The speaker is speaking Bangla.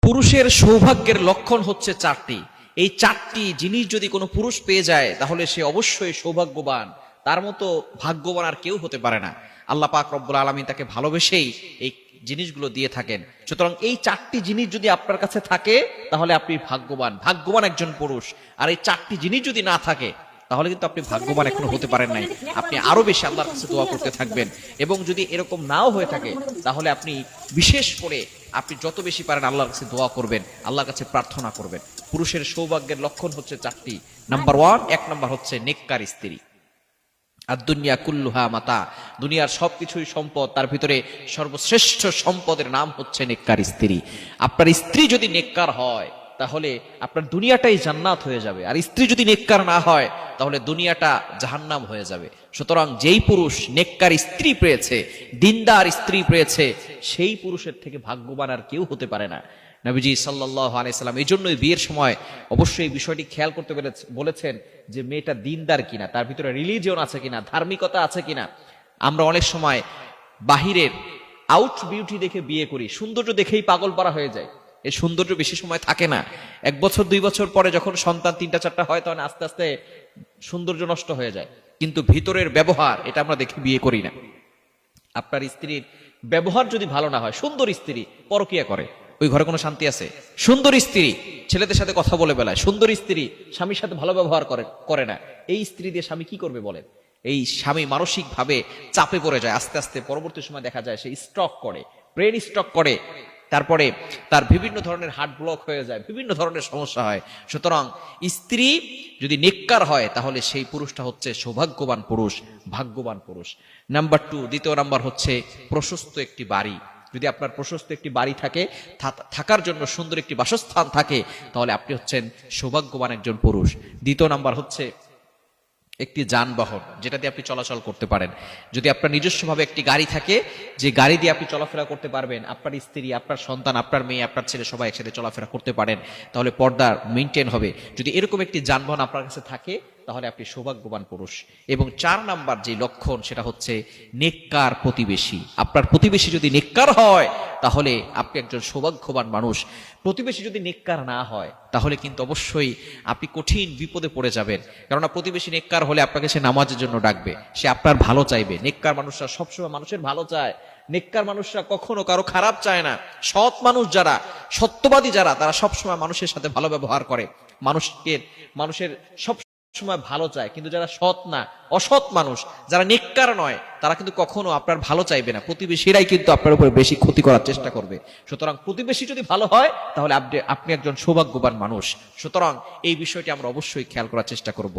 পুরুষের সৌভাগ্যের লক্ষণ হচ্ছে চারটি। এই চারটি জিনিস যদি কোনো পুরুষ পেয়ে যায় তাহলে সে অবশ্যই সৌভাগ্যবান। তার মতো ভাগ্যবান আর কেউ হতে পারে না। আল্লাহ পাক রব্বুল আলামিন তাকে ভালোবেসেই এই জিনিসগুলো দিয়ে থাকেন। সুতরাং এই চারটি জিনিস যদি আপনার কাছে থাকে তাহলে আপনি ভাগ্যবান একজন পুরুষ। আর এই চারটি জিনিস যদি না থাকে তাহলে কিন্তু আপনি ভাগ্যবান এখনো হতে পারেন নাই। আপনি আরো বেশি আল্লাহর কাছে দোয়া করতে থাকবেন। এবং যদি এরকম নাও হয়ে থাকে তাহলে আপনি বিশেষ করে আপনি যত বেশি পারেন আল্লাহর কাছে দোয়া করবেন, আল্লাহর কাছে প্রার্থনা করবেন। পুরুষের সৌভাগ্যের লক্ষণ হচ্ছে চারটি। নাম্বার 1, 1 নাম্বার হচ্ছে নেককার স্ত্রী। আর দুনিয়া কুল্লুহা মাতা, দুনিয়ার সবকিছুই সম্পদ, তার ভিতরে সর্বশ্রেষ্ঠ সম্পদের নাম হচ্ছে নেককার স্ত্রী। আপনার স্ত্রী যদি নেককার হয় তাহলে আপনার দুনিয়াটাই জান্নাত হয়ে যাবে। আর স্ত্রী যদি নেককার না হয় তাহলে দুনিয়াটা জাহান্নাম হয়ে যাবে। সুতরাং যেই পুরুষ নেককার স্ত্রী পেয়েছে, দিনদার স্ত্রী পেয়েছে, সেই পুরুষের থেকে ভাগ্যবান আর কেউ হতে পারে না। নবীজি সাল্লাল্লাহু আলাইহি সাল্লাম এই জন্যই বিয়ের সময় অবশ্যই এই বিষয়টি খেয়াল করতে বলেছেন যে মেয়েটা দিনদার কিনা, তার ভিতরে রিলিজিয়ন আছে কিনা, ধার্মিকতা আছে কিনা। আমরা অনেক সময় বাহিরের আউট বিউটি দেখে বিয়ে করি, সৌন্দর্য দেখেই পাগল পারা হয়ে যায়। এই সৌন্দর্য বেশি সময় থাকে না। 1 বছর 2 বছর পরে যখন সন্তান 3টা 4টা হয় তখন আস্তে আস্তে সৌন্দর্য নষ্ট হয়ে যায়। কিন্তু ভিতরের ব্যবহার এটা আমরা দেখে বিয়ে করি না। আপনার স্ত্রীর ব্যবহার যদি ভালো না হয়, সুন্দর স্ত্রী পরকিয়া করে, ওই ঘরে কোনো শান্তি আছে? সুন্দর স্ত্রী ছেলেদের সাথে কথা বলে বেলায়, সুন্দর স্ত্রী স্বামীর সাথে ভালো ব্যবহার করে না, এই স্ত্রী দিয়ে স্বামী কি করবে বলেন? এই স্বামী মানসিক ভাবে চাপে পড়ে যায়। আস্তে আস্তে পরবর্তী সময় দেখা যায় সে স্ট্রোক করে, ব্রেন স্ট্রোক করে, তারপরে তার বিভিন্ন ধরনের হার্ট ব্লক হয়ে যায়, বিভিন্ন ধরনের সমস্যা হয়। সুতরাং স্ত্রী যদি নেককার হয় তাহলে সেই পুরুষটা হচ্ছে সৌভাগ্যবান পুরুষ, ভাগ্যবান পুরুষ। নাম্বার 2, দ্বিতীয় নাম্বার হচ্ছে প্রশস্ত একটি বাড়ি। যদি আপনার প্রশস্ত একটি বাড়ি থাকে, থাকার জন্য সুন্দর একটি বাসস্থান থাকে, তাহলে আপনি হচ্ছেন সৌভাগ্যবান একজন পুরুষ। দ্বিতীয় নাম্বার হচ্ছে একটি যানবাহন, যেটা দিয়ে আপনি চলাচল করতে পারেন। যদি আপনার নিজস্বভাবে একটি গাড়ি থাকে, যে গাড়ি দিয়ে আপনি চলাফেরা করতে পারবেন, আপনার স্ত্রী, আপনার সন্তান, আপনার মেয়ে, আপনার ছেলে সবাই একসাথে চলাফেরা করতে পারেন, তাহলে পর্দা মেনটেন হবে। যদি এরকম একটি যানবাহন আপনার কাছে থাকে তাহলে আপনি সৌভাগ্যবান পুরুষ। এবং 4 নাম্বার যে লক্ষণ সেটা হচ্ছে নেককার প্রতিবেশী। আপনার প্রতিবেশী যদি নেককার হয় তাহলে আপনি একজন সৌভাগ্যবান মানুষ। প্রতিবেশী যদি নেককার না হয় তাহলে কিন্তু অবশ্যই আপনি কঠিন বিপদে পড়ে যাবেন। কেননা প্রতিবেশী নেককার হলে আপনাকে সে নামাজের জন্য ডাকবে, সে আপনার ভালো চাইবে। নেককার মানুষরা সবসময় মানুষের ভালো চায়। নেককার মানুষরা কখনো কারো খারাপ চায় না। সৎ মানুষ যারা, সত্যবাদী যারা, তারা সবসময় মানুষের সাথে ভালো ব্যবহার করে, মানুষের সব সময় ভালো চায়। কিন্তু যারা সৎ না, অসৎ মানুষ, যারা নেককার নয়, তারা কিন্তু কখনো আপনার ভালো চাইবে না। প্রতিবেশীরাই কিন্তু আপনার উপরে বেশি ক্ষতি করার চেষ্টা করবে। সুতরাং প্রতিবেশী যদি ভালো হয় তাহলে আপনি একজন সৌভাগ্যবান মানুষ। সুতরাং এই বিষয়টি আমরা অবশ্যই খেয়াল করার চেষ্টা করব।